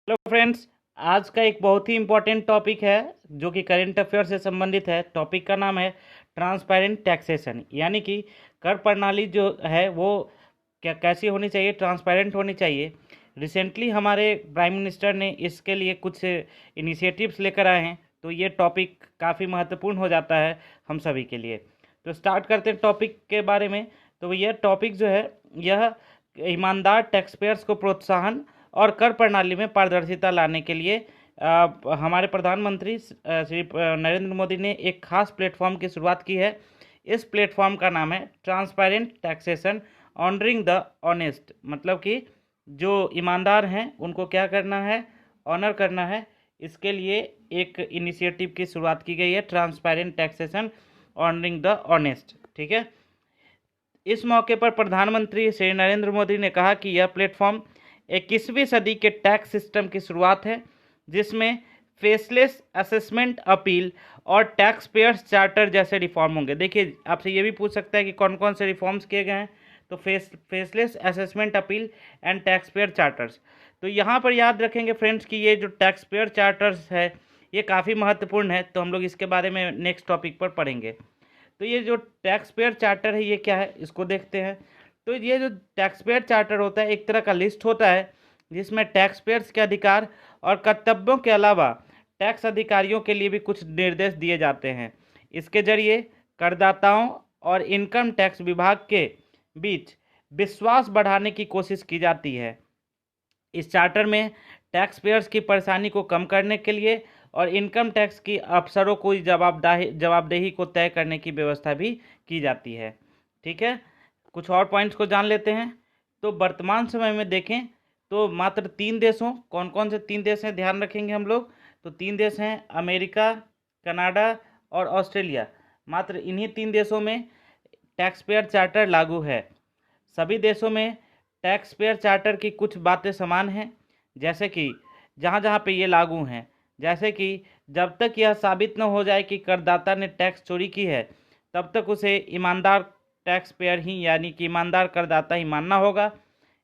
Hello friends. आज का एक बहुत ही इम्पोर्टेंट टॉपिक है जो कि करेंट अफेयर से संबंधित है। टॉपिक का नाम है ट्रांसपेरेंट टैक्सेशन, यानी कि कर प्रणाली जो है वो क्या कैसी होनी चाहिए, ट्रांसपेरेंट होनी चाहिए। रिसेंटली हमारे प्राइम मिनिस्टर ने इसके लिए कुछ इनिशिएटिव्स लेकर आए हैं, तो ये टॉपिक काफ़ी महत्वपूर्ण हो जाता है हम सभी के लिए। तो स्टार्ट करते हैं टॉपिक के बारे में। तो यह टॉपिक जो है यह ईमानदार टैक्सपेयर्स को प्रोत्साहन और कर प्रणाली में पारदर्शिता लाने के लिए हमारे प्रधानमंत्री श्री नरेंद्र मोदी ने एक खास प्लेटफॉर्म की शुरुआत की है। इस प्लेटफॉर्म का नाम है transparent taxation honouring the honest, मतलब कि जो ईमानदार हैं उनको क्या करना है, ऑनर करना है। इसके लिए एक इनिशिएटिव की शुरुआत की गई है, transparent taxation honouring the honest. ठीक है। इस मौके पर प्रधानमंत्री श्री नरेंद्र मोदी ने कहा कि यह प्लेटफॉर्म 21वीं सदी के टैक्स सिस्टम की शुरुआत है जिसमें फेसलेस असेसमेंट अपील और टैक्स पेयर्स चार्टर जैसे रिफॉर्म होंगे। देखिए, आपसे ये भी पूछ सकता है कि कौन कौन से रिफॉर्म्स किए गए हैं। तो faceless assessment appeal and tax payer charters. तो यहाँ पर याद रखेंगे फ्रेंड्स कि ये जो टैक्स पेयर चार्टर्स है ये काफ़ी महत्वपूर्ण है, तो हम लोग इसके बारे में नेक्स्ट टॉपिक पर पढ़ेंगे। तो ये जो टैक्स पेयर चार्टर है ये क्या है, इसको देखते हैं। तो ये जो टैक्स पेयर चार्टर होता है एक तरह का लिस्ट होता है जिसमें टैक्स पेयर्स के अधिकार और कर्तव्यों के अलावा टैक्स अधिकारियों के लिए भी कुछ निर्देश दिए जाते हैं। इसके जरिए करदाताओं और इनकम टैक्स विभाग के बीच विश्वास बढ़ाने की कोशिश की जाती है। इस चार्टर में टैक्स पेयर्स की परेशानी को कम करने के लिए और इनकम टैक्स की अफसरों को जवाबदेही को तय करने की व्यवस्था भी की जाती है। ठीक है, कुछ और पॉइंट्स को जान लेते हैं। तो वर्तमान समय में देखें तो मात्र 3 देशों, कौन कौन से 3 देश हैं ध्यान रखेंगे हम लोग। तो 3 देश हैं, अमेरिका, कनाडा और ऑस्ट्रेलिया। मात्र इन्हीं 3 देशों में टैक्स पेयर चार्टर लागू है। सभी देशों में टैक्स पेयर चार्टर की कुछ बातें समान हैं, जैसे कि जहाँ जहाँ पे ये लागू हैं, जैसे कि जब तक यह साबित न हो जाए कि करदाता ने टैक्स चोरी की है तब तक उसे ईमानदार टैक्स पेयर ही यानी कि ईमानदार करदाता ही मानना होगा।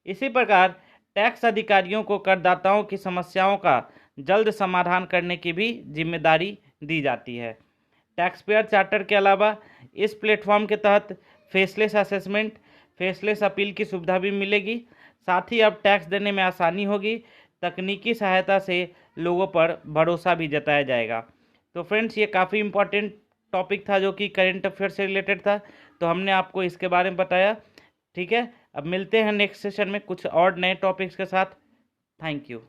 इसी प्रकार टैक्स अधिकारियों को करदाताओं की समस्याओं का जल्द समाधान करने की भी जिम्मेदारी दी जाती है। टैक्स पेयर चार्टर के अलावा इस प्लेटफॉर्म के तहत फेसलेस असेसमेंट, फेसलेस अपील की सुविधा भी मिलेगी। साथ ही अब टैक्स देने में आसानी होगी। तकनीकी सहायता से लोगों पर भरोसा भी जताया जाएगा। तो फ्रेंड्स, ये काफ़ी इम्पोर्टेंट टॉपिक था जो कि करेंट अफेयर से रिलेटेड था, तो हमने आपको इसके बारे में बताया। ठीक है, अब मिलते हैं नेक्स्ट सेशन में कुछ और नए टॉपिक्स के साथ। Thank you.